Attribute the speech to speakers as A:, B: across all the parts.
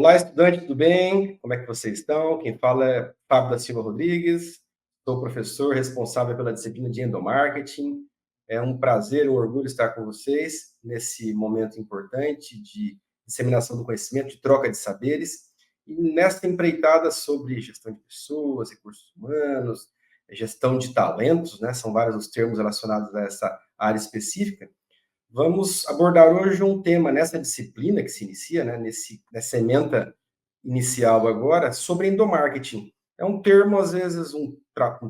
A: Olá, estudante, tudo bem? Como é que vocês estão? Quem fala é Fábio da Silva Rodrigues, sou professor responsável pela disciplina de endomarketing. É um prazer, um orgulho estar com vocês nesse momento importante de disseminação do conhecimento, de troca de saberes. E nessa empreitada sobre gestão de pessoas, recursos humanos, gestão de talentos, né? São vários os termos relacionados a essa área específica. Vamos abordar hoje um tema nessa disciplina que se inicia, né, nessa ementa inicial agora, sobre endomarketing. É um termo, às vezes, um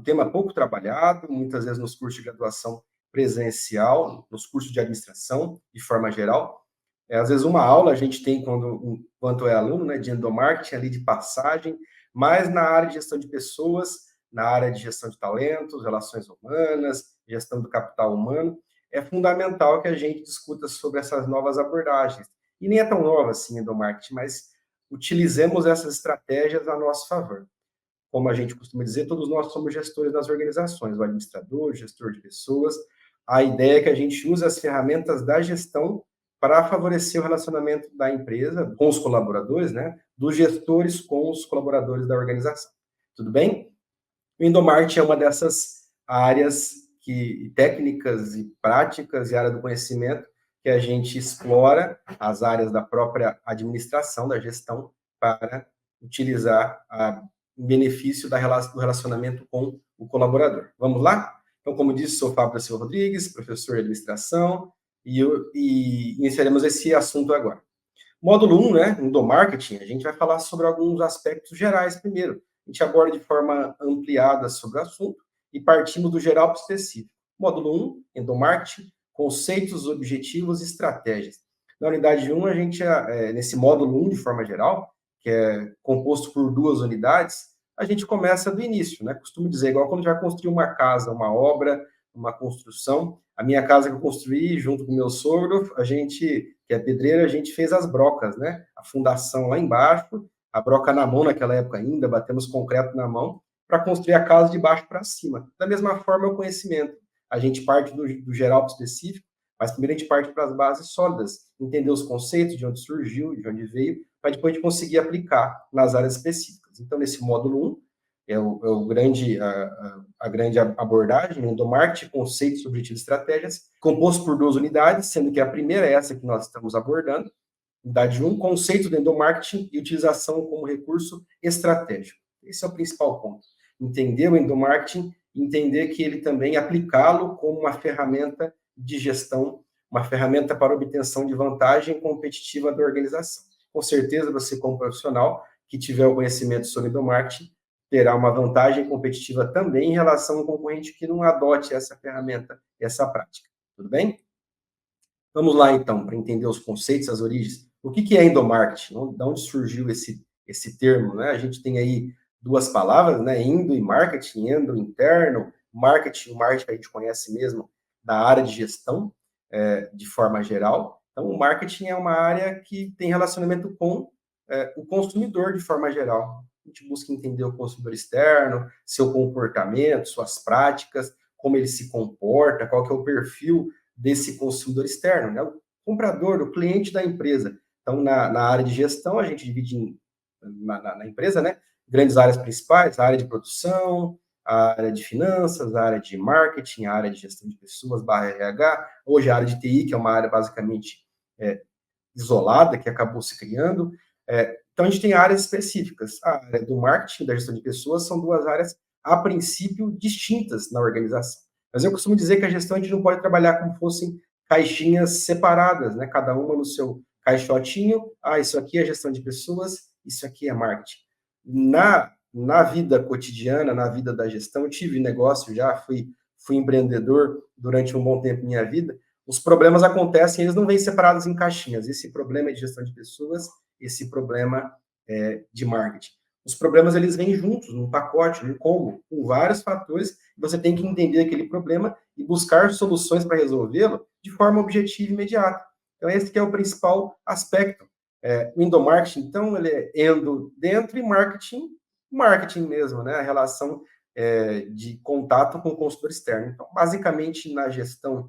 A: tema pouco trabalhado, muitas vezes nos cursos de graduação presencial, nos cursos de administração, de forma geral. Às vezes, uma aula a gente tem enquanto é aluno, né, de endomarketing, ali de passagem, mas na área de gestão de pessoas, na área de gestão de talentos, relações humanas, gestão do capital humano, é fundamental que a gente discuta sobre essas novas abordagens. E nem é tão nova assim endomarketing, mas utilizemos essas estratégias a nosso favor. Como a gente costuma dizer, todos nós somos gestores das organizações, o administrador, o gestor de pessoas. A ideia é que a gente use as ferramentas da gestão para favorecer o relacionamento da empresa com os colaboradores, né? Dos gestores com os colaboradores da organização. Tudo bem? O endomarketing é uma dessas áreas técnicas e práticas e área do conhecimento que a gente explora as áreas da própria administração, da gestão, para utilizar em benefício do relacionamento com o colaborador. Vamos lá? Então, como disse, sou Fábio da Silva Rodrigues, professor de administração, e iniciaremos esse assunto agora. Módulo 1, né, endomarketing, a gente vai falar sobre alguns aspectos gerais primeiro. A gente aborda de forma ampliada sobre o assunto e partimos do geral para o específico. Módulo 1, endomarketing, conceitos, objetivos e estratégias. Na unidade 1, a gente, nesse módulo 1, de forma geral, que é composto por 2 unidades, a gente começa do início, né? Costumo dizer, igual quando a gente vai construir uma casa, uma obra, uma construção. A minha casa que eu construí junto com o meu sogro, a gente, que é pedreiro, a gente fez as brocas, né? A fundação lá embaixo, a broca na mão naquela época ainda, batemos concreto na mão, para construir a casa de baixo para cima. Da mesma forma, é o conhecimento. A gente parte do geral para o específico, mas primeiro a gente parte para as bases sólidas, entender os conceitos, de onde surgiu, de onde veio, para depois a gente conseguir aplicar nas áreas específicas. Então, nesse módulo 1, a grande abordagem, endomarketing, conceitos, objetivos e estratégias, composto por 2 unidades, sendo que a primeira é essa que nós estamos abordando, unidade 1, conceito do endomarketing e utilização como recurso estratégico. Esse é o principal ponto. Entender o endomarketing, entender que ele também aplicá-lo como uma ferramenta de gestão, uma ferramenta para obtenção de vantagem competitiva da organização. Com certeza, você, como profissional que tiver o conhecimento sobre endomarketing, terá uma vantagem competitiva também em relação ao concorrente que não adote essa ferramenta, essa prática. Tudo bem? Vamos lá, então, para entender os conceitos, as origens. O que é endomarketing? De onde surgiu esse termo? Né? A gente tem aí 2 palavras, né? Endo e marketing. Endo, interno. Marketing, o marketing a gente conhece mesmo da área de gestão, de forma geral. Então, o marketing é uma área que tem relacionamento com o consumidor, de forma geral. A gente busca entender o consumidor externo, seu comportamento, suas práticas, como ele se comporta, qual que é o perfil desse consumidor externo, né? O comprador, o cliente da empresa. Então, na área de gestão, a gente divide na empresa, né? Grandes áreas principais, a área de produção, a área de finanças, a área de marketing, a área de gestão de pessoas, /RH, hoje a área de TI, que é uma área basicamente isolada, que acabou se criando. Então, a gente tem áreas específicas. A área do marketing e da gestão de pessoas são 2 áreas, a princípio, distintas na organização. Mas eu costumo dizer que a gestão a gente não pode trabalhar como fossem caixinhas separadas, né? Cada uma no seu caixotinho. Isso aqui é gestão de pessoas, isso aqui é marketing. Na vida cotidiana, na vida da gestão, eu tive negócio já, fui empreendedor durante um bom tempo da minha vida. Os problemas acontecem, eles não vêm separados em caixinhas. Esse problema é de gestão de pessoas, esse problema é de marketing. Os problemas, eles vêm juntos, num pacote, num combo, com vários fatores. Você tem que entender aquele problema e buscar soluções para resolvê-lo de forma objetiva e imediata. Então, esse que é o principal aspecto. O endomarketing, então, ele é endo dentro e marketing mesmo, né? A relação de contato com o consumidor externo. Então, basicamente, na gestão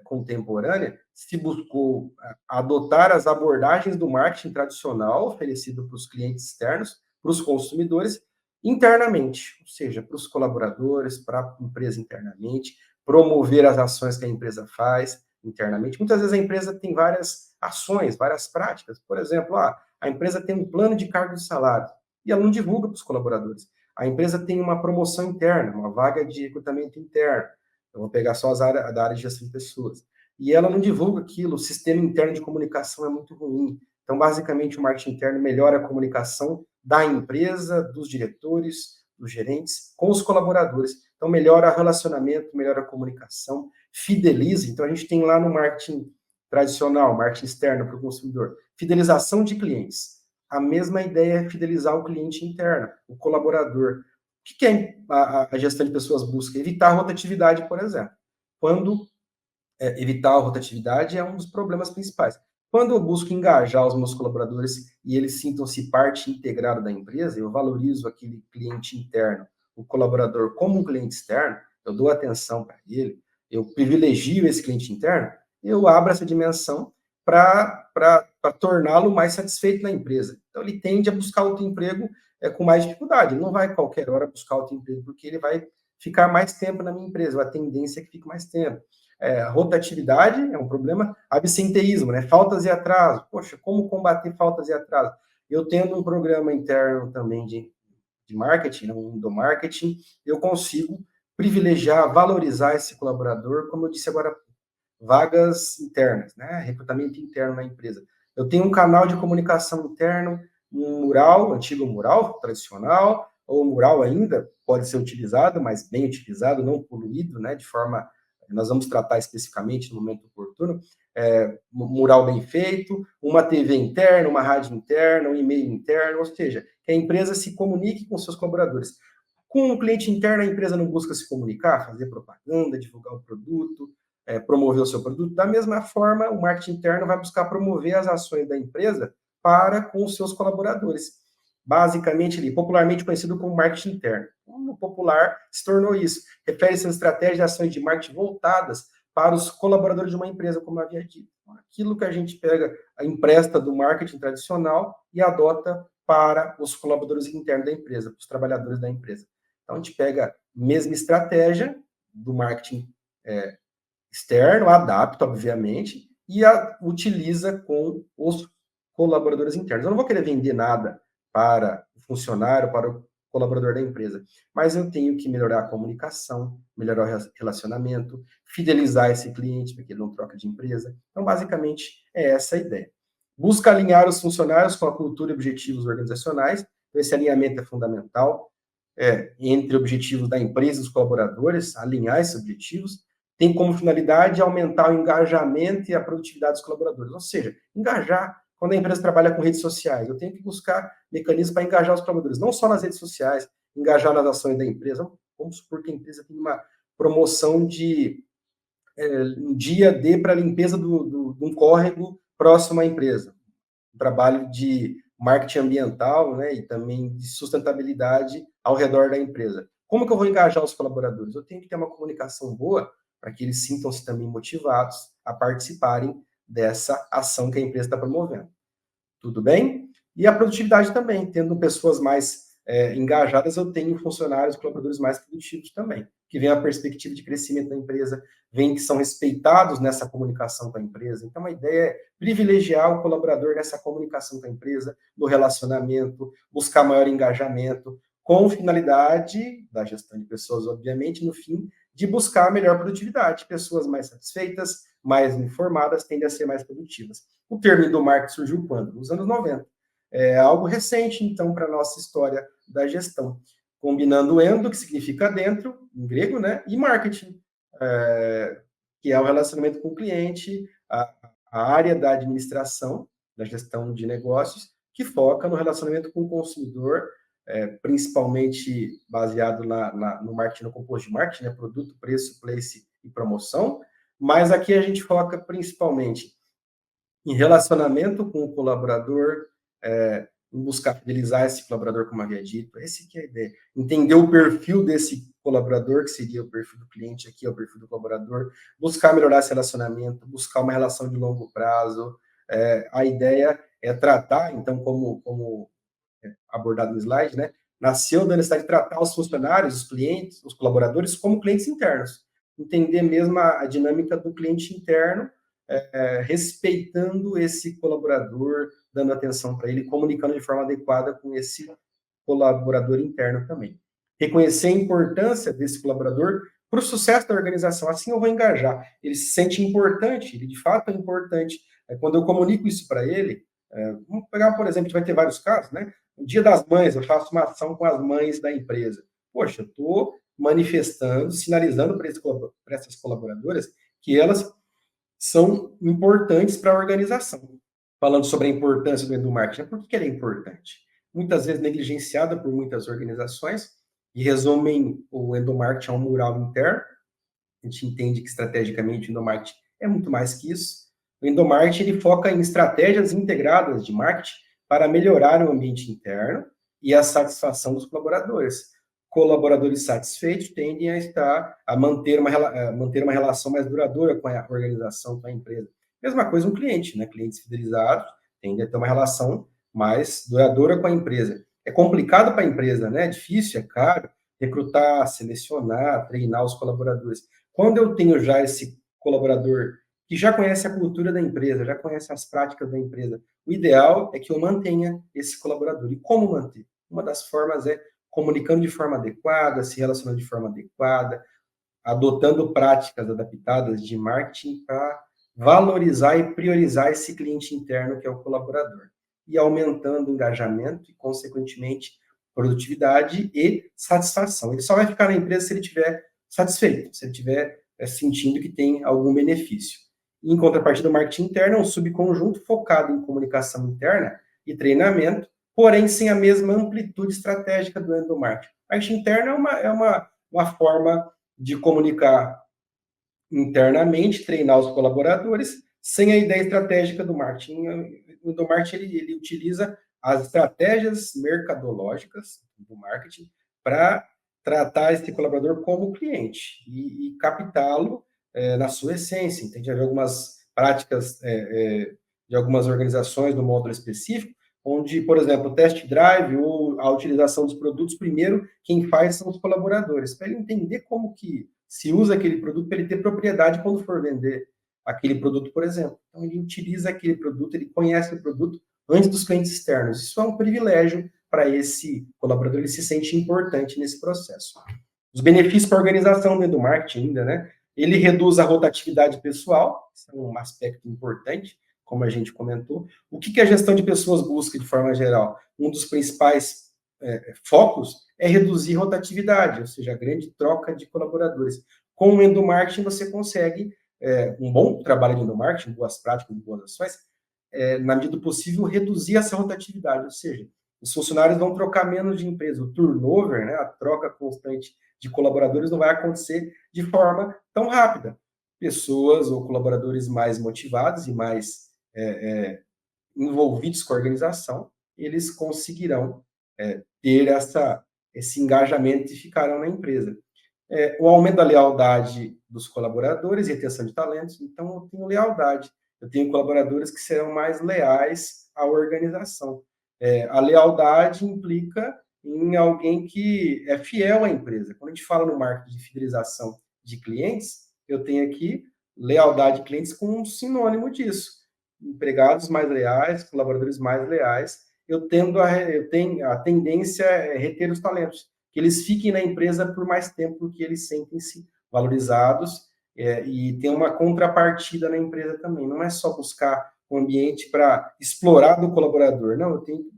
A: contemporânea, se buscou adotar as abordagens do marketing tradicional oferecido para os clientes externos, para os consumidores, internamente, ou seja, para os colaboradores, para a empresa internamente, promover as ações que a empresa faz internamente. Muitas vezes a empresa tem várias ações, várias práticas. Por exemplo, a empresa tem um plano de cargo de salário e ela não divulga para os colaboradores. A empresa tem uma promoção interna, uma vaga de recrutamento interno. Eu vou pegar só da área de gestão de pessoas. E ela não divulga aquilo, o sistema interno de comunicação é muito ruim. Então, basicamente, o marketing interno melhora a comunicação da empresa, dos diretores, dos gerentes, com os colaboradores. Então, melhora o relacionamento, melhora a comunicação, fideliza. Então, a gente tem lá no marketing tradicional, marketing externo para o consumidor, fidelização de clientes. A mesma ideia é fidelizar o cliente interno, o colaborador. O que a gestão de pessoas busca? Evitar a rotatividade, por exemplo. Quando evitar a rotatividade é um dos problemas principais. Quando eu busco engajar os meus colaboradores e eles sintam-se parte integrada da empresa, eu valorizo aquele cliente interno, o colaborador como um cliente externo, eu dou atenção para ele, eu privilegio esse cliente interno, eu abro essa dimensão para torná-lo mais satisfeito na empresa. Então, ele tende a buscar outro emprego com mais dificuldade. Ele não vai qualquer hora buscar outro emprego, porque ele vai ficar mais tempo na minha empresa. A tendência é que fique mais tempo. Rotatividade é um problema, absenteísmo, né? Faltas e atraso. Poxa, como combater faltas e atraso? Eu tendo um programa interno também de marketing, do marketing, eu consigo privilegiar, valorizar esse colaborador, como eu disse agora, vagas internas, né? Recrutamento interno na empresa. Eu tenho um canal de comunicação interno, um mural, antigo mural tradicional, ou mural ainda, pode ser utilizado, mas bem utilizado, não poluído, né? De forma nós vamos tratar especificamente no momento oportuno, mural bem feito, uma TV interna, uma rádio interna, um e-mail interno, ou seja, que a empresa se comunique com seus colaboradores. Com o cliente interno, a empresa não busca se comunicar, fazer propaganda, divulgar o produto, promover o seu produto. Da mesma forma, o marketing interno vai buscar promover as ações da empresa para com os seus colaboradores. Basicamente, popularmente conhecido como marketing interno. No popular, se tornou isso. Refere-se a estratégias de ações de marketing voltadas para os colaboradores de uma empresa, como eu havia dito. Aquilo que a gente pega, empresta do marketing tradicional e adota para os colaboradores internos da empresa, para os trabalhadores da empresa. Então, a gente pega a mesma estratégia do marketing externo, adapta, obviamente, e utiliza com os colaboradores internos. Eu não vou querer vender nada para o funcionário, para o colaborador da empresa, mas eu tenho que melhorar a comunicação, melhorar o relacionamento, fidelizar esse cliente, para que ele não troca de empresa. Então, basicamente, é essa a ideia. Busca alinhar os funcionários com a cultura e objetivos organizacionais. Então, esse alinhamento é fundamental entre objetivos da empresa e dos colaboradores, alinhar esses objetivos. Tem como finalidade aumentar o engajamento e a produtividade dos colaboradores. Ou seja, engajar. Quando a empresa trabalha com redes sociais, eu tenho que buscar mecanismos para engajar os colaboradores, não só nas redes sociais, engajar nas ações da empresa. Vamos supor que a empresa tem uma promoção de um dia D para a limpeza de um córrego próximo à empresa. Um trabalho de marketing ambiental, né, e também de sustentabilidade ao redor da empresa. Como que eu vou engajar os colaboradores? Eu tenho que ter uma comunicação boa para que eles sintam-se também motivados a participarem dessa ação que a empresa está promovendo. Tudo bem? E a produtividade também, tendo pessoas mais engajadas, eu tenho funcionários, colaboradores mais produtivos também, que vem a perspectiva de crescimento da empresa, vem que são respeitados nessa comunicação com a empresa. Então, a ideia é privilegiar o colaborador nessa comunicação com a empresa, no relacionamento, buscar maior engajamento, com finalidade da gestão de pessoas, obviamente, no fim, de buscar a melhor produtividade. Pessoas mais satisfeitas, mais informadas, tendem a ser mais produtivas. O termo endomarketing surgiu quando? Nos anos 90. É algo recente, então, para a nossa história da gestão. Combinando endo, que significa dentro, em grego, né? E marketing, que é o relacionamento com o cliente, a área da administração, da gestão de negócios, que foca no relacionamento com o consumidor, principalmente baseado no marketing, no composto de marketing, né? Produto, preço, place e promoção. Mas aqui a gente foca principalmente em relacionamento com o colaborador, em buscar fidelizar esse colaborador, como havia dito. Essa que é a ideia. Entender o perfil desse colaborador, que seria o perfil do cliente aqui, é o perfil do colaborador, buscar melhorar esse relacionamento, buscar uma relação de longo prazo. A ideia é tratar, então, como abordado no slide, né? Nasceu da necessidade de tratar os funcionários, os clientes, os colaboradores como clientes internos. Entender mesmo a dinâmica do cliente interno, respeitando esse colaborador, dando atenção para ele, comunicando de forma adequada com esse colaborador interno também. Reconhecer a importância desse colaborador para o sucesso da organização. Assim eu vou engajar. Ele se sente importante, ele de fato é importante. Quando eu comunico isso para ele, vamos pegar, por exemplo, a gente vai ter vários casos, né? No Dia das Mães, eu faço uma ação com as mães da empresa. Poxa, eu estou manifestando, sinalizando para essas colaboradoras que elas são importantes para a organização. Falando sobre a importância do endomarketing, por que ela é importante? Muitas vezes negligenciada por muitas organizações, e resumem o endomarketing a um mural interno. A gente entende que estrategicamente o endomarketing é muito mais que isso. O endomarketing ele foca em estratégias integradas de marketing para melhorar o ambiente interno e a satisfação dos colaboradores. Colaboradores satisfeitos tendem a manter uma relação mais duradoura com a organização, com a empresa. Mesma coisa um cliente, né? Clientes fidelizados tendem a ter uma relação mais duradoura com a empresa. É complicado para a empresa, né? É difícil, é caro recrutar, selecionar, treinar os colaboradores. Quando eu tenho já esse colaborador que já conhece a cultura da empresa, já conhece as práticas da empresa, o ideal é que eu mantenha esse colaborador. E como manter? Uma das formas é comunicando de forma adequada, se relacionando de forma adequada, adotando práticas adaptadas de marketing para valorizar e priorizar esse cliente interno que é o colaborador. E aumentando o engajamento e, consequentemente, produtividade e satisfação. Ele só vai ficar na empresa se ele estiver satisfeito, se ele estiver sentindo que tem algum benefício. Em contrapartida, o marketing interno é um subconjunto focado em comunicação interna e treinamento, porém sem a mesma amplitude estratégica do endomarketing. Marketing interno é uma forma de comunicar internamente, treinar os colaboradores, sem a ideia estratégica do marketing. O endomarketing ele utiliza as estratégias mercadológicas do marketing para tratar esse colaborador como cliente e captá-lo na sua essência. Entende? Havia algumas práticas de algumas organizações no módulo específico, onde, por exemplo, o test drive ou a utilização dos produtos, primeiro, quem faz são os colaboradores, para ele entender como que se usa aquele produto, para ele ter propriedade quando for vender aquele produto, por exemplo. Então, ele utiliza aquele produto, ele conhece o produto antes dos clientes externos. Isso é um privilégio para esse colaborador, ele se sente importante nesse processo. Os benefícios para a organização dentro do marketing ainda, né? Ele reduz a rotatividade pessoal, isso é um aspecto importante, como a gente comentou. O que a gestão de pessoas busca de forma geral? Um dos principais focos é reduzir rotatividade, ou seja, a grande troca de colaboradores. Com o endomarketing, você consegue um bom trabalho de endomarketing, boas práticas, boas ações, na medida do possível, reduzir essa rotatividade, ou seja, os funcionários vão trocar menos de empresa. O turnover, né, a troca constante de colaboradores não vai acontecer de forma tão rápida. Pessoas ou colaboradores mais motivados e mais envolvidos com a organização, eles conseguirão ter esse engajamento e ficarão na empresa. O aumento da lealdade dos colaboradores e retenção de talentos. Então, eu tenho lealdade. Eu tenho colaboradores que serão mais leais à organização. A lealdade implica em alguém que é fiel à empresa. Quando a gente fala no marketing de fidelização de clientes, eu tenho aqui lealdade de clientes com um sinônimo disso. Empregados mais leais, colaboradores mais leais. Eu tenho a tendência é reter os talentos, que eles fiquem na empresa por mais tempo, porque eles sentem-se valorizados e tem uma contrapartida na empresa também. Não é só buscar um ambiente para explorar do colaborador, não, eu tenho que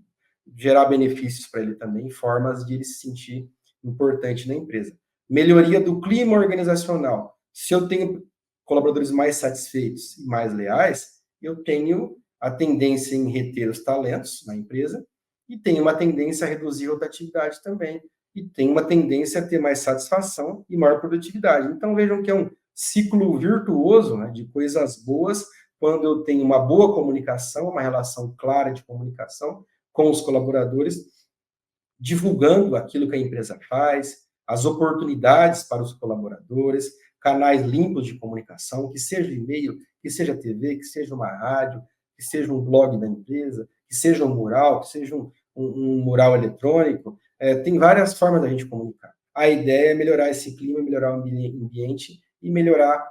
A: gerar benefícios para ele também, formas de ele se sentir importante na empresa. Melhoria do clima organizacional. Se eu tenho colaboradores mais satisfeitos e mais leais, eu tenho a tendência em reter os talentos na empresa e tenho uma tendência a reduzir a rotatividade também e tem uma tendência a ter mais satisfação e maior produtividade. Então, vejam que é um ciclo virtuoso, né, de coisas boas, quando eu tenho uma boa comunicação, uma relação clara de comunicação, com os colaboradores, divulgando aquilo que a empresa faz, as oportunidades para os colaboradores, canais limpos de comunicação, que seja e-mail, que seja TV, que seja uma rádio, que seja um blog da empresa, que seja um mural, que seja um mural eletrônico. Tem várias formas da gente comunicar. A ideia é melhorar esse clima, melhorar o ambiente e melhorar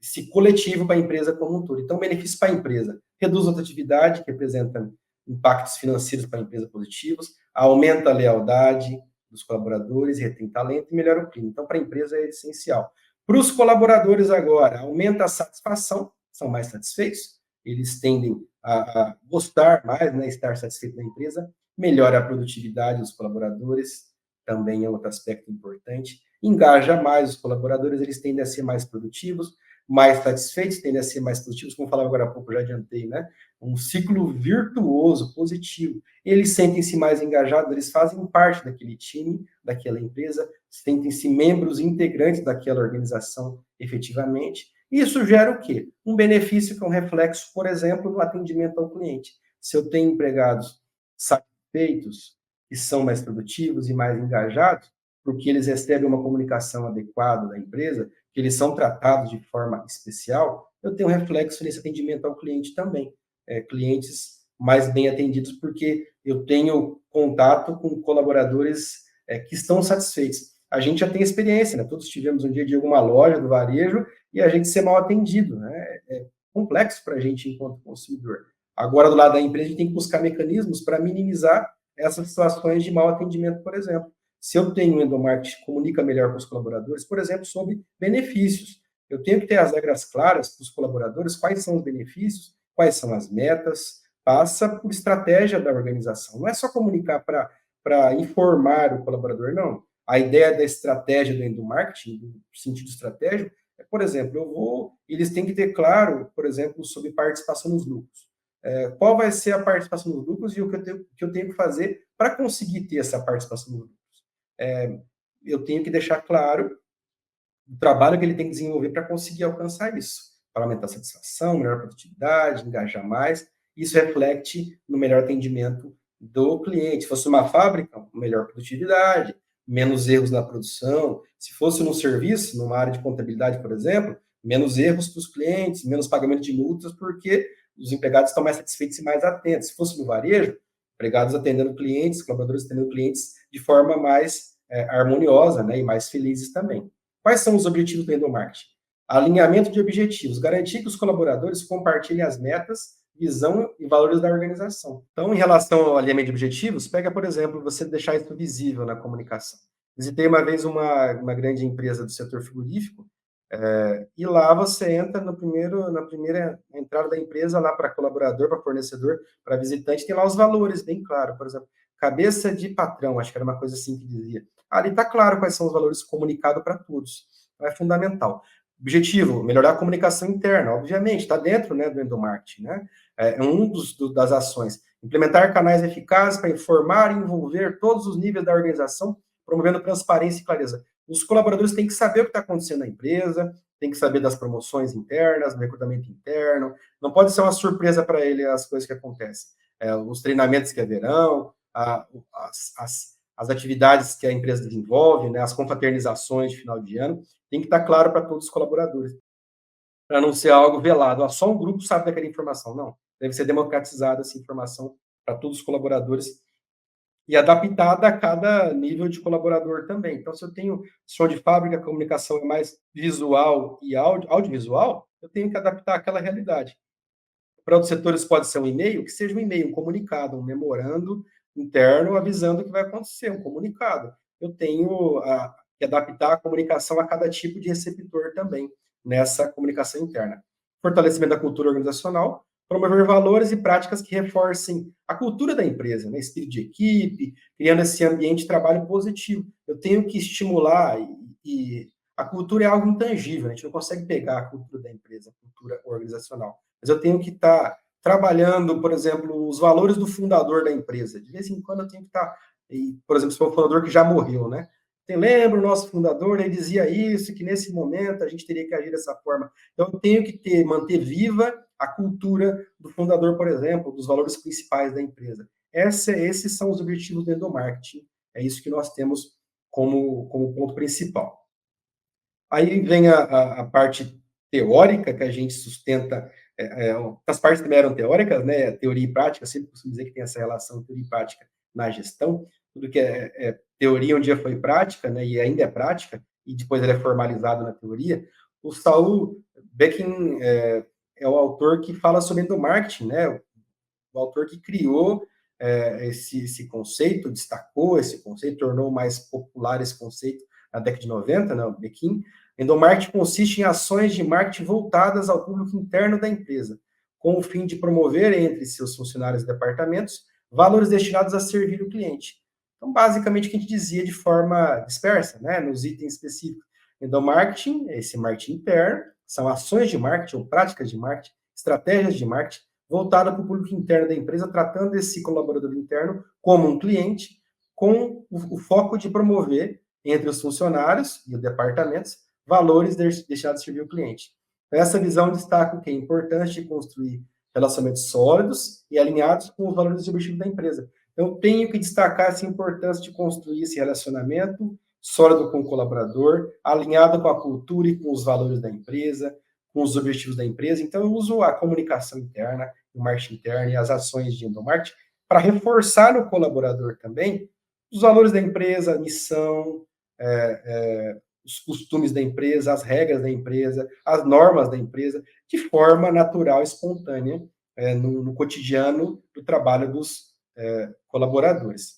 A: esse coletivo para a empresa como um todo. Então, benefício para a empresa: reduz a rotatividade, que representa impactos financeiros para a empresa positivos, aumenta a lealdade dos colaboradores, retém talento e melhora o clima. Então, para a empresa é essencial. Para os colaboradores agora, aumenta a satisfação, são mais satisfeitos, eles tendem a gostar mais, né, estar satisfeito na empresa, melhora a produtividade dos colaboradores, também é outro aspecto importante, engaja mais os colaboradores, eles tendem a ser mais produtivos, mais satisfeitos, tendem a ser mais produtivos, como eu falava agora há pouco, já adiantei, né? Um ciclo virtuoso, positivo. Eles sentem-se mais engajados, eles fazem parte daquele time, daquela empresa, sentem-se membros integrantes daquela organização efetivamente. Isso gera o quê? Um benefício que é um reflexo, por exemplo, no atendimento ao cliente. Se eu tenho empregados satisfeitos, que são mais produtivos e mais engajados, porque eles recebem uma comunicação adequada da empresa, que eles são tratados de forma especial, eu tenho um reflexo nesse atendimento ao cliente também. Clientes mais bem atendidos, porque eu tenho contato com colaboradores que estão satisfeitos. A gente já tem experiência, né? Todos tivemos um dia de alguma loja do varejo e a gente ser mal atendido, né? É complexo para a gente enquanto consumidor. Agora, do lado da empresa, a gente tem que buscar mecanismos para minimizar essas situações de mau atendimento, por exemplo. Se eu tenho um endomarketing que comunica melhor com os colaboradores, por exemplo, sobre benefícios, eu tenho que ter as regras claras para os colaboradores, quais são os benefícios, quais são as metas, passa por estratégia da organização. Não é só comunicar para informar o colaborador, não. A ideia da estratégia do endomarketing, do sentido estratégico, é, por exemplo, eles têm que ter claro, por exemplo, sobre participação nos lucros. Qual vai ser a participação nos lucros e o que eu tenho que fazer para conseguir ter essa participação nos lucros. Eu tenho que deixar claro o trabalho que ele tem que desenvolver para conseguir alcançar isso, para aumentar a satisfação, melhorar a produtividade, engajar mais. Isso reflete no melhor atendimento do cliente. Se fosse uma fábrica, melhor produtividade, menos erros na produção. Se fosse num serviço, numa área de contabilidade, por exemplo, menos erros para os clientes, menos pagamento de multas, porque os empregados estão mais satisfeitos e mais atentos. Se fosse no varejo, empregados atendendo clientes, colaboradores atendendo clientes de forma mais harmoniosa, né, e mais felizes também. Quais são os objetivos do endomarketing? Alinhamento de objetivos, garantir que os colaboradores compartilhem as metas, visão e valores da organização. Então, em relação ao alinhamento de objetivos, pega, por exemplo, você deixar isso visível na comunicação. Visitei uma vez uma grande empresa do setor frigorífico, e lá você entra na primeira entrada da empresa, lá para colaborador, para fornecedor, para visitante, tem lá os valores, bem claro. Por exemplo, cabeça de patrão, acho que era uma coisa assim que dizia. Ali está claro quais são os valores comunicados para todos. Então, é fundamental. Objetivo, melhorar a comunicação interna, obviamente, está dentro, né, do endomarketing, né? É das ações. Implementar canais eficazes para informar e envolver todos os níveis da organização, promovendo transparência e clareza. Os colaboradores têm que saber o que está acontecendo na empresa, têm que saber das promoções internas, do recrutamento interno. Não pode ser uma surpresa para ele as coisas que acontecem. Os treinamentos que haverão, as atividades que a empresa desenvolve, né, as confraternizações de final de ano, tem que estar claro para todos os colaboradores, para não ser algo velado. Só um grupo sabe daquela informação. Não, deve ser democratizada essa informação para todos os colaboradores e adaptada a cada nível de colaborador também. Então, se eu tenho som de fábrica, a comunicação é mais visual e audiovisual, eu tenho que adaptar àquela realidade. Para outros setores pode ser um e-mail, que seja um e-mail, um comunicado, um memorando interno avisando o que vai acontecer, um comunicado. Eu tenho que adaptar a comunicação a cada tipo de receptor também, nessa comunicação interna. Fortalecimento da cultura organizacional, promover valores e práticas que reforcem a cultura da empresa, né? Espírito de equipe, criando esse ambiente de trabalho positivo. Eu tenho que estimular e a cultura é algo intangível, a gente não consegue pegar a cultura da empresa, a cultura organizacional. Mas eu tenho que estar trabalhando, por exemplo, os valores do fundador da empresa. De vez em quando eu tenho que estar, por exemplo, se for um fundador que já morreu, né? Lembra o nosso fundador, ele dizia isso, que nesse momento a gente teria que agir dessa forma. Então, eu tenho que manter viva a cultura do fundador, por exemplo, dos valores principais da empresa. Esses são os objetivos do endomarketing. É isso que nós temos como ponto principal. Aí vem a parte teórica que a gente sustenta. As partes também eram teóricas, né? Teoria e prática, sempre costumo dizer que tem essa relação teoria e prática na gestão. Tudo que é teoria um dia foi prática, né? E ainda é prática, e depois ele é formalizado na teoria. O Saul Beckin é o autor que fala sobre endomarketing, né? O autor que criou esse conceito, destacou esse conceito, tornou mais popular esse conceito na década de 90, né, o Beckin. Endomarketing consiste em ações de marketing voltadas ao público interno da empresa, com o fim de promover entre seus funcionários e departamentos valores destinados a servir o cliente. Então, basicamente, o que a gente dizia de forma dispersa, né, nos itens específicos. Endomarketing, esse marketing interno, são ações de marketing ou práticas de marketing, estratégias de marketing voltada para o público interno da empresa, tratando esse colaborador interno como um cliente, com o foco de promover entre os funcionários e os departamentos valores destinados a servir o cliente. Essa visão destaca que é importante construir relacionamentos sólidos e alinhados com os valores e objetivos da empresa. Então, tenho que destacar essa importância de construir esse relacionamento sólido com o colaborador, alinhado com a cultura e com os valores da empresa, com os objetivos da empresa. Então, eu uso a comunicação interna, o marketing interno e as ações de endomarketing para reforçar no colaborador também os valores da empresa, a missão, os costumes da empresa, as regras da empresa, as normas da empresa, de forma natural, espontânea, no cotidiano do trabalho dos colaboradores.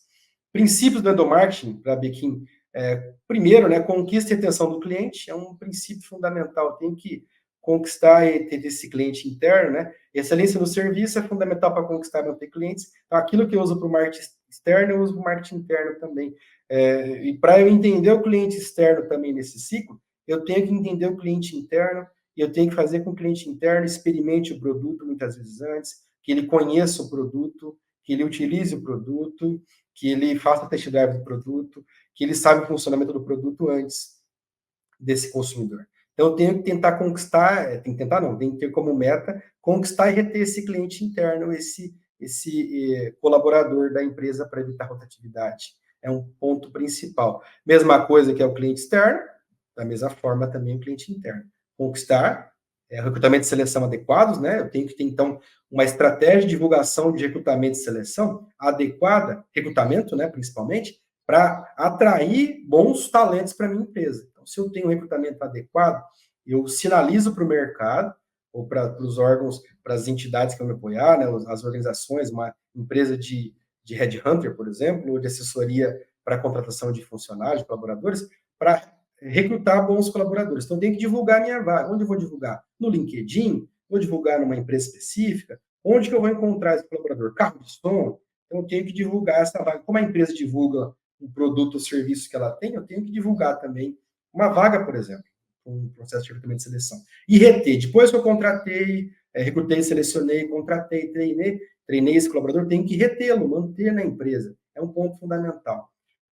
A: Princípios do endomarketing, para Beckin, primeiro, né, conquista e atenção do cliente, é um princípio fundamental, tem que conquistar e ter esse cliente interno, né? Excelência no serviço é fundamental para conquistar e manter clientes. Então, aquilo que eu uso para o marketing externo, eu uso para o marketing interno também. E para eu entender o cliente externo também nesse ciclo, eu tenho que entender o cliente interno e eu tenho que fazer com que o cliente interno experimente o produto muitas vezes antes, que ele conheça o produto, que ele utilize o produto, que ele faça test drive do produto, que ele saiba o funcionamento do produto antes desse consumidor. Então, eu tenho que tentar conquistar, tem que tentar não, tem que ter como meta conquistar e reter esse cliente interno, esse colaborador da empresa para evitar rotatividade. É um ponto principal. Mesma coisa que é o cliente externo, da mesma forma também o cliente interno. Conquistar, recrutamento e seleção adequados, né? Eu tenho que ter, então, uma estratégia de divulgação de recrutamento e seleção adequada, recrutamento, né, principalmente, para atrair bons talentos para a minha empresa. Então, se eu tenho um recrutamento adequado, eu sinalizo para o mercado, ou para os órgãos, para as entidades que vão me apoiar, né, as organizações, uma empresa de headhunter, por exemplo, ou de assessoria para a contratação de funcionários, de colaboradores, para recrutar bons colaboradores. Então, eu tenho que divulgar a minha vaga. Onde eu vou divulgar? No LinkedIn? Vou divulgar numa empresa específica? Onde que eu vou encontrar esse colaborador? Carro de som? Então, eu tenho que divulgar essa vaga. Como a empresa divulga um produto ou serviço que ela tem, eu tenho que divulgar também uma vaga, por exemplo, um processo de recrutamento de seleção. E reter. Depois que eu contratei, recrutei, selecionei, contratei, treinei esse colaborador, tenho que retê-lo, manter na empresa. É um ponto fundamental.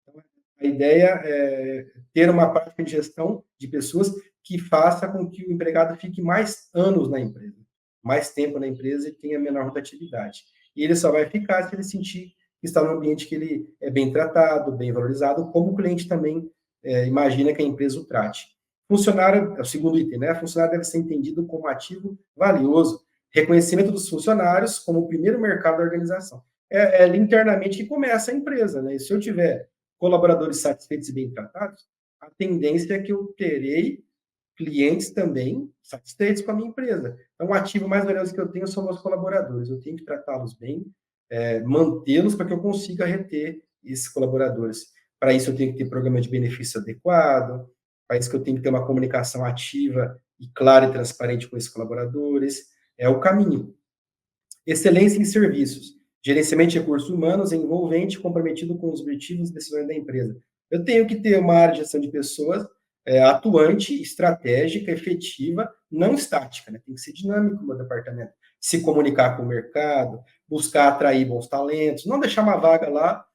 A: Então, a ideia é ter uma prática de gestão de pessoas que faça com que o empregado fique mais anos na empresa, mais tempo na empresa e tenha menor rotatividade. E ele só vai ficar se ele sentir que está num ambiente que ele é bem tratado, bem valorizado, como o cliente também imagina que a empresa o trate. Funcionário, é o segundo item, né? Funcionário deve ser entendido como ativo valioso. Reconhecimento dos funcionários como o primeiro mercado da organização. É internamente que começa a empresa, né? E se eu tiver colaboradores satisfeitos e bem tratados, a tendência é que eu terei clientes também satisfeitos com a minha empresa. Então, o ativo mais valioso que eu tenho são meus colaboradores. Eu tenho que tratá-los bem, mantê-los para que eu consiga reter esses colaboradores. Para isso, eu tenho que ter programa de benefício adequado, para isso que eu tenho que ter uma comunicação ativa e clara e transparente com esses colaboradores. É o caminho. Excelência em serviços. Gerenciamento de recursos humanos envolvente, comprometido com os objetivos e decisões da empresa. Eu tenho que ter uma área de gestão de pessoas atuante, estratégica, efetiva, não estática, né? Tem que ser dinâmico o meu departamento. Se comunicar com o mercado, buscar atrair bons talentos, não deixar uma vaga lá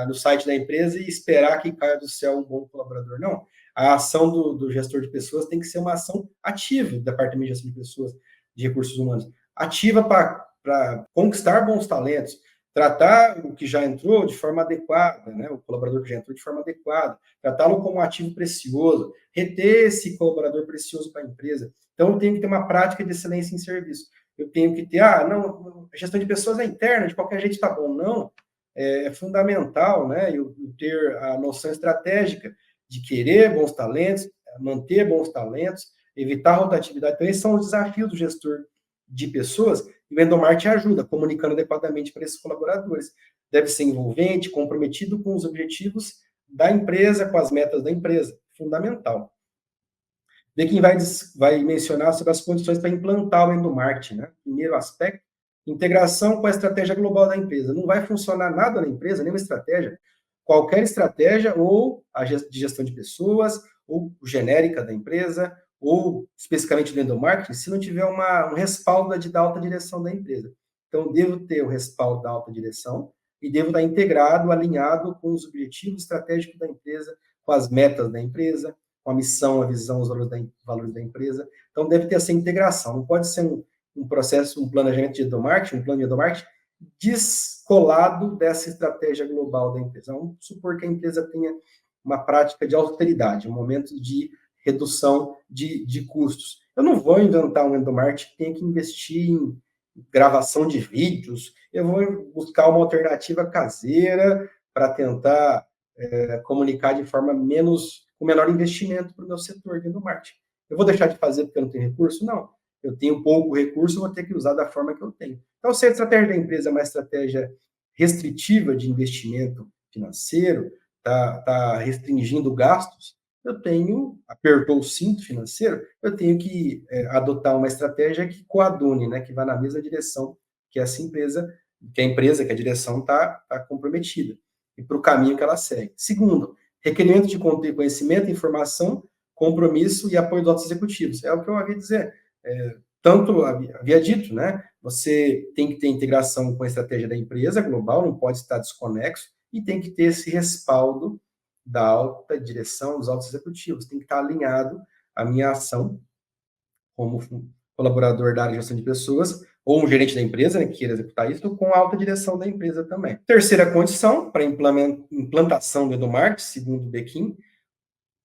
A: no site da empresa e esperar que caia do céu um bom colaborador. Não. A ação do gestor de pessoas tem que ser uma ação ativa do departamento de gestão de pessoas. de recursos humanos. Ativa para conquistar bons talentos, tratar o que já entrou de forma adequada, né? O colaborador que já entrou de forma adequada, tratá-lo como um ativo precioso, reter esse colaborador precioso para a empresa. Então, eu tenho que ter uma prática de excelência em serviço. Eu tenho que ter, não, a gestão de pessoas é interna, de qualquer jeito está bom. Não, é fundamental, né? Eu ter a noção estratégica de querer bons talentos, manter bons talentos, evitar rotatividade. Então, esses são os desafios do gestor de pessoas, e o endomarketing ajuda, comunicando adequadamente para esses colaboradores. Deve ser envolvente, comprometido com os objetivos da empresa, com as metas da empresa. Fundamental. Ver quem vai mencionar sobre as condições para implantar o endomarketing, né? Primeiro aspecto, integração com a estratégia global da empresa. Não vai funcionar nada na empresa, nenhuma estratégia. Qualquer estratégia, ou a de gestão de pessoas, ou genérica da empresa, ou especificamente do endomarketing, se não tiver um respaldo da alta direção da empresa. Então, devo ter o respaldo da alta direção e devo estar integrado, alinhado com os objetivos estratégicos da empresa, com as metas da empresa, com a missão, a visão, os valores da empresa. Então, deve ter essa integração. Não pode ser um processo, um planejamento de endomarketing, um plano de endomarketing descolado dessa estratégia global da empresa. Vamos supor que a empresa tenha uma prática de austeridade, um momento de redução de custos. Eu não vou inventar um endomarketing que tenha que investir em gravação de vídeos, eu vou buscar uma alternativa caseira para tentar comunicar de forma com menor investimento para o meu setor de endomarketing. Eu vou deixar de fazer porque eu não tenho recurso? Não. Eu tenho pouco recurso, eu vou ter que usar da forma que eu tenho. Então, se a estratégia da empresa é uma estratégia restritiva de investimento financeiro, está restringindo gastos, apertou o cinto financeiro, eu tenho que adotar uma estratégia que coadune, né, que vá na mesma direção que essa empresa, que a direção está comprometida, e para o caminho que ela segue. Segundo, requerimento de conhecimento, informação, compromisso e apoio dos altos executivos. É o que eu havia dizer. Tanto havia dito, né? Você tem que ter integração com a estratégia da empresa global, não pode estar desconexo, e tem que ter esse respaldo da alta direção, dos altos executivos. Tem que estar alinhado a minha ação como colaborador da área de gestão de pessoas, ou um gerente da empresa, né, que queira executar isso, com a alta direção da empresa também. Terceira condição para implantação do endomarketing, segundo o Bequim,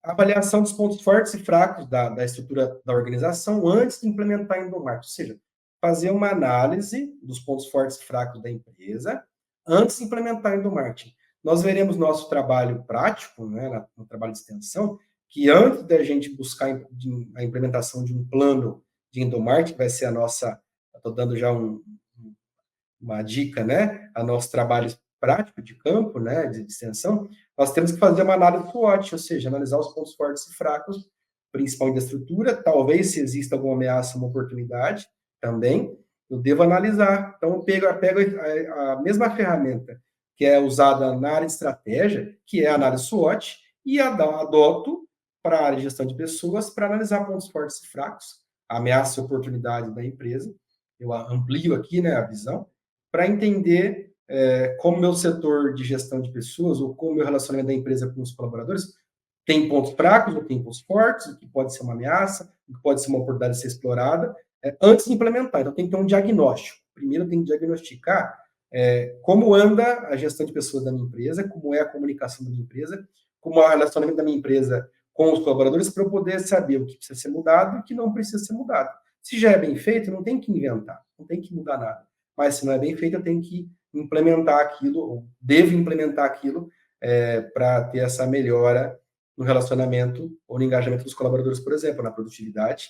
A: a avaliação dos pontos fortes e fracos da estrutura da organização antes de implementar o endomarketing, ou seja, fazer uma análise dos pontos fortes e fracos da empresa antes de implementar o endomarketing. Nós veremos nosso trabalho prático, né, no trabalho de extensão, que antes da gente buscar a implementação de um plano de endomarketing, que vai ser estou dando já uma dica, né, a nosso trabalho prático de campo, né, de extensão, nós temos que fazer uma análise SWOT, ou seja, analisar os pontos fortes e fracos, principalmente da estrutura, talvez se exista alguma ameaça, uma oportunidade também, eu devo analisar. Então, eu pego a mesma ferramenta que é usada na área de estratégia, que é a análise SWOT, e adoto para a área de gestão de pessoas para analisar pontos fortes e fracos, a ameaça e oportunidade da empresa. Eu amplio aqui, né, a visão, para entender como meu setor de gestão de pessoas, ou como meu relacionamento da empresa com os colaboradores, tem pontos fracos ou tem pontos fortes, o que pode ser uma ameaça, o que pode ser uma oportunidade de ser explorada, antes de implementar. Então, tem que ter um diagnóstico. Primeiro, eu tenho que diagnosticar como anda a gestão de pessoas da minha empresa, como é a comunicação da minha empresa, como é o relacionamento da minha empresa com os colaboradores, para eu poder saber o que precisa ser mudado e o que não precisa ser mudado. Se já é bem feito, não tem que inventar, não tem que mudar nada. Mas se não é bem feito, eu tenho que implementar aquilo, ou devo implementar aquilo, para ter essa melhora no relacionamento ou no engajamento dos colaboradores, por exemplo, na produtividade.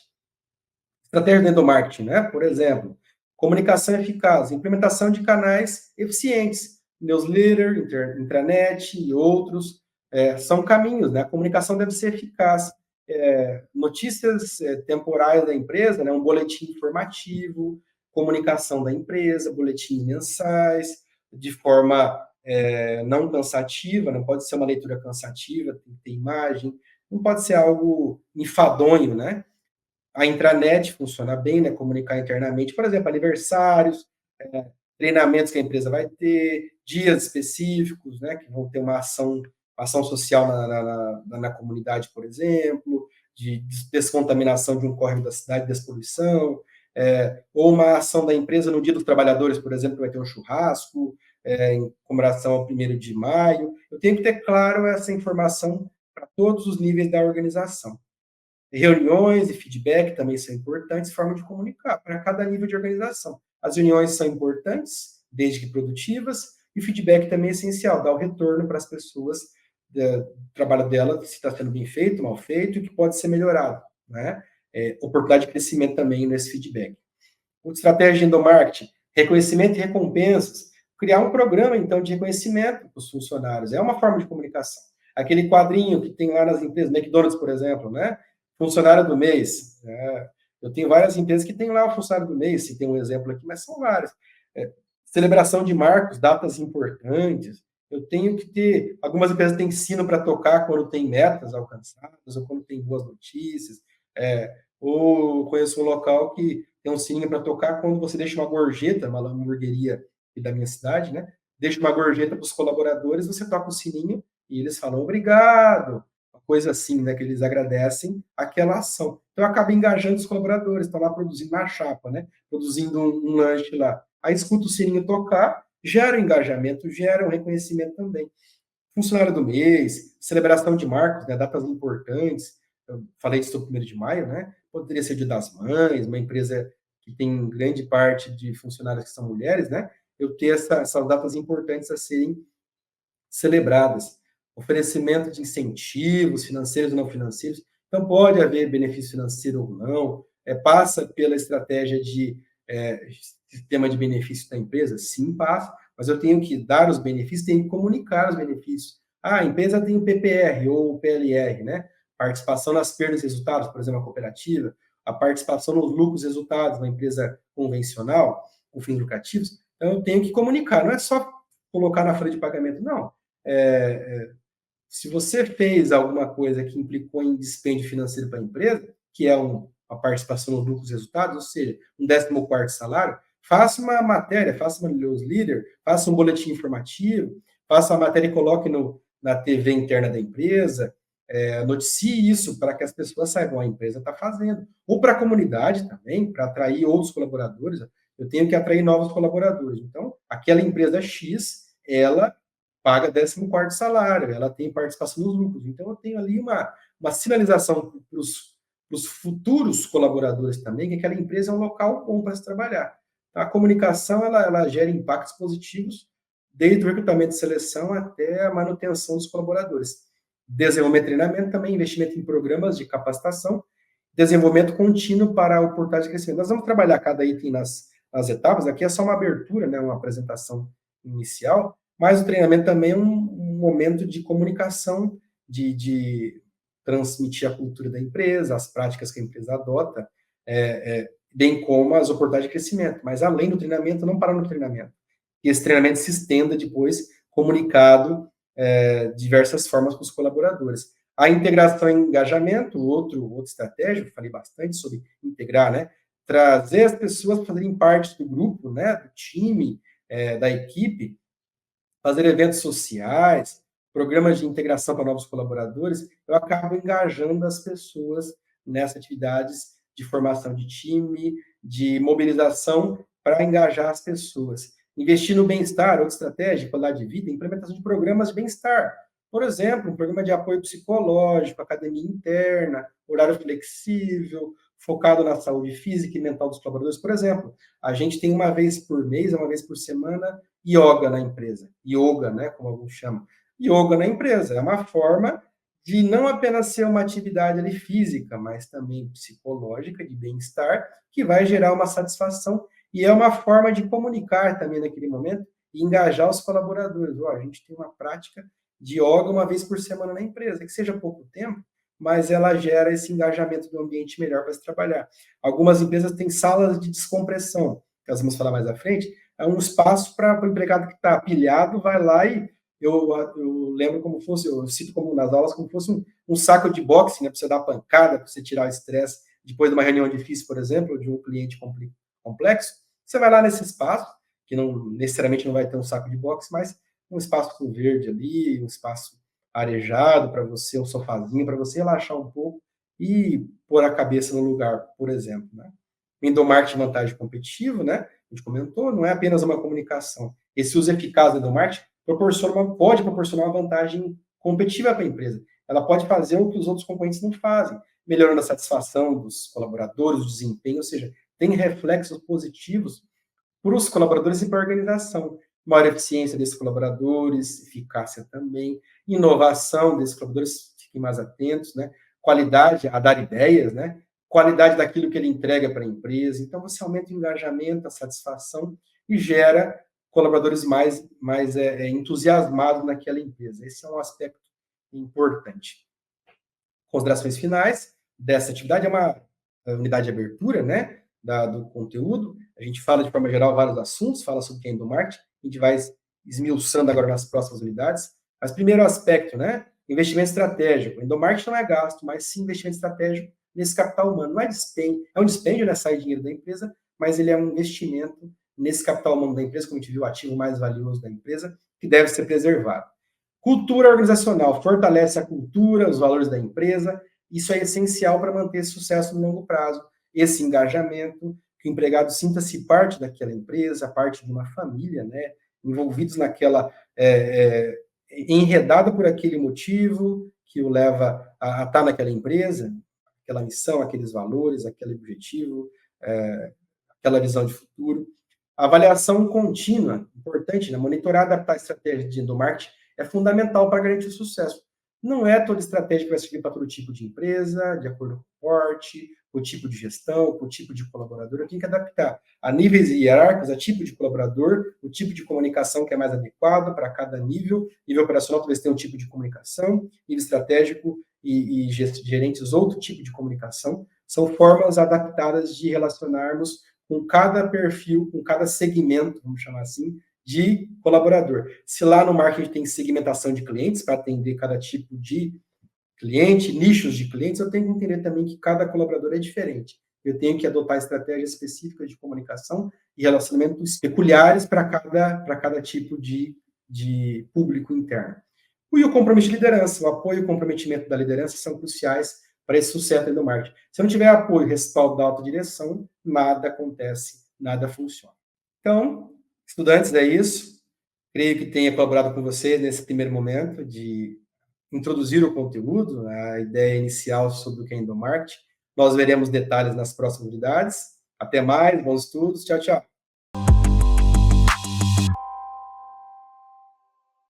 A: Estratégia do endomarketing, né? Por exemplo, comunicação eficaz, implementação de canais eficientes, newsletter, intranet e outros, são caminhos, né? A comunicação deve ser eficaz. Notícias temporais da empresa, né? Um boletim informativo, comunicação da empresa, boletins mensais, de forma não cansativa, não pode ser uma leitura cansativa, tem que ter imagem, não pode ser algo enfadonho, né? A intranet funciona bem, né? Comunicar internamente, por exemplo, aniversários, treinamentos que a empresa vai ter, dias específicos, né? Que vão ter uma ação social na comunidade, por exemplo, de descontaminação de um córrego da cidade, despoluição, ou uma ação da empresa no Dia dos Trabalhadores, por exemplo, vai ter um churrasco, em comemoração ao 1º de maio. Eu tenho que ter claro essa informação para todos os níveis da organização. Reuniões e feedback também são importantes, forma de comunicar para cada nível de organização. As reuniões são importantes, desde que produtivas, e o feedback também é essencial, dar o retorno para as pessoas do trabalho dela, se está sendo bem feito, mal feito, e que pode ser melhorado, né? Oportunidade de crescimento também nesse feedback. Outra estratégia de endomarketing, reconhecimento e recompensas. Criar um programa, então, de reconhecimento para os funcionários. É uma forma de comunicação. Aquele quadrinho que tem lá nas empresas, McDonald's, por exemplo, né? Funcionário do mês. Eu tenho várias empresas que têm lá o funcionário do mês, se tem um exemplo aqui, mas são vários. Celebração de marcos, datas importantes. Eu tenho que ter. Algumas empresas têm sino para tocar quando tem metas alcançadas, ou quando tem boas notícias. Ou conheço um local que tem um sininho para tocar quando você deixa uma gorjeta, uma hamburgueria aqui da minha cidade, né? Deixa uma gorjeta para os colaboradores, você toca o sininho e eles falam obrigado, uma coisa assim, né? Que eles agradecem aquela ação. Então acaba engajando os colaboradores, estão lá produzindo na chapa, né? Produzindo um lanche lá. Aí escuta o sininho tocar, gera um engajamento, gera um reconhecimento também. Funcionário do mês, celebração de marcos, né? Datas importantes. Eu falei disso no 1º de maio, né? Poderia ser Dia das Mães, uma empresa que tem grande parte de funcionários que são mulheres, né? Eu ter essas datas importantes a serem celebradas. Oferecimento de incentivos financeiros e não financeiros. Então, pode haver benefício financeiro ou não. Passa pela estratégia de sistema de benefício da empresa? Sim, passa. Mas eu tenho que dar os benefícios, tenho que comunicar os benefícios. A empresa tem o PPR ou o PLR, né? Participação nas perdas e resultados, por exemplo, a cooperativa, a participação nos lucros e resultados, uma empresa convencional, com fins lucrativos. Então, eu tenho que comunicar, não é só colocar na folha de pagamento, não. Se você fez alguma coisa que implicou em dispêndio financeiro para a empresa, que é a participação nos lucros e resultados, ou seja, um 14º salário, faça uma matéria, faça uma newsletter, faça um boletim informativo, faça a matéria e coloque na TV interna da empresa, noticie isso para que as pessoas saibam a empresa está fazendo. Ou para a comunidade também, para atrair outros colaboradores. Eu tenho que atrair novos colaboradores. Então, aquela empresa X, ela paga 14º salário, ela tem participação nos lucros. Então, eu tenho ali uma sinalização para os futuros colaboradores também, que aquela empresa é um local bom para se trabalhar. Então, a comunicação, ela gera impactos positivos, desde o recrutamento e seleção até a manutenção dos colaboradores. Desenvolvimento e treinamento também, investimento em programas de capacitação, desenvolvimento contínuo para o portal de crescimento. Nós vamos trabalhar cada item nas etapas, aqui é só uma abertura, né, uma apresentação inicial, mas o treinamento também é um momento de comunicação, de transmitir a cultura da empresa, as práticas que a empresa adota, bem como as oportunidades de crescimento. Mas além do treinamento, não parar no treinamento. E esse treinamento se estenda depois, comunicado diversas formas para os colaboradores. A integração e engajamento, outra estratégia, eu falei bastante sobre integrar, né? Trazer as pessoas para fazerem parte do grupo, né? Do time, da equipe, fazer eventos sociais, programas de integração para novos colaboradores, eu acabo engajando as pessoas nessas atividades de formação de time, de mobilização para engajar as pessoas. Investir no bem-estar, outra estratégia, qualidade de vida, implementação de programas de bem-estar. Por exemplo, um programa de apoio psicológico, academia interna, horário flexível, focado na saúde física e mental dos colaboradores. Por exemplo, a gente tem uma vez por mês, uma vez por semana, yoga na empresa. Yoga, né, como alguns chamam. Yoga na empresa é uma forma de não apenas ser uma atividade ali física, mas também psicológica, de bem-estar, que vai gerar uma satisfação e é uma forma de comunicar também naquele momento e engajar os colaboradores. A gente tem uma prática de yoga uma vez por semana na empresa, que seja pouco tempo, mas ela gera esse engajamento do ambiente melhor para se trabalhar. Algumas empresas têm salas de descompressão, que nós vamos falar mais à frente, é um espaço para o empregado que está pilhado, vai lá e eu lembro como fosse, eu cito como nas aulas, como fosse um saco de boxe, né, para você dar pancada, para você tirar o estresse depois de uma reunião difícil, por exemplo, ou de um cliente complexo. Você vai lá nesse espaço, que não necessariamente não vai ter um saco de boxe, mas um espaço com verde ali, um espaço arejado para você, um sofazinho para você relaxar um pouco e pôr a cabeça no lugar, por exemplo, né? Endomarketing vantagem competitiva, né? A gente comentou, não é apenas uma comunicação. Esse uso eficaz do endomarketing pode proporcionar uma vantagem competitiva para a empresa. Ela pode fazer o que os outros concorrentes não fazem, melhorando a satisfação dos colaboradores, o desempenho, ou seja, tem reflexos positivos para os colaboradores e para a organização. Maior eficiência desses colaboradores, eficácia também, inovação desses colaboradores, fiquem mais atentos, né? Qualidade a dar ideias, né? Qualidade daquilo que ele entrega para a empresa. Então, você aumenta o engajamento, a satisfação e gera colaboradores mais entusiasmados naquela empresa. Esse é um aspecto importante. Considerações finais dessa atividade é uma unidade de abertura, né, do conteúdo. A gente fala de forma geral vários assuntos, fala sobre o que é endomarketing, a gente vai esmiuçando agora nas próximas unidades. Mas primeiro aspecto, né, investimento estratégico. Endomarketing não é gasto, mas sim investimento estratégico nesse capital humano. Não é dispêndio, é um dispêndio, né, sai dinheiro da empresa, mas ele é um investimento nesse capital humano da empresa, como a gente viu, o ativo mais valioso da empresa, que deve ser preservado. Cultura organizacional, fortalece a cultura, os valores da empresa, isso é essencial para manter sucesso no longo prazo. Esse engajamento, que o empregado sinta-se parte daquela empresa, parte de uma família, né, envolvidos naquela, enredado por aquele motivo que o leva a estar naquela empresa, aquela missão, aqueles valores, aquele objetivo, aquela visão de futuro. Avaliação contínua, importante, né? Monitorar e adaptar a estratégia de endomarketing é fundamental para garantir o sucesso. Não é toda estratégia que vai servir para todo tipo de empresa, de acordo com o porte, o tipo de gestão, o tipo de colaborador. Eu tenho que adaptar a níveis hierárquicos, a tipo de colaborador, o tipo de comunicação que é mais adequado para cada nível. Nível operacional talvez tenha um tipo de comunicação, nível estratégico e gerentes outro tipo de comunicação. São formas adaptadas de relacionarmos com cada perfil, com cada segmento, vamos chamar assim, de colaborador. Se lá no marketing tem segmentação de clientes para atender cada tipo de cliente, nichos de clientes, eu tenho que entender também que cada colaborador é diferente. Eu tenho que adotar estratégias específicas de comunicação e relacionamentos peculiares para cada tipo de público interno. E o compromisso de liderança, o apoio e o comprometimento da liderança são cruciais para esse sucesso do marketing. Se não tiver apoio e respaldo da alta direção, nada acontece, nada funciona. Então, estudantes, é isso. Creio que tenha colaborado com vocês nesse primeiro momento de introduzir o conteúdo, a ideia inicial sobre o que é endomarketing. Nós veremos detalhes nas próximas unidades. Até mais, bons estudos. Tchau, tchau.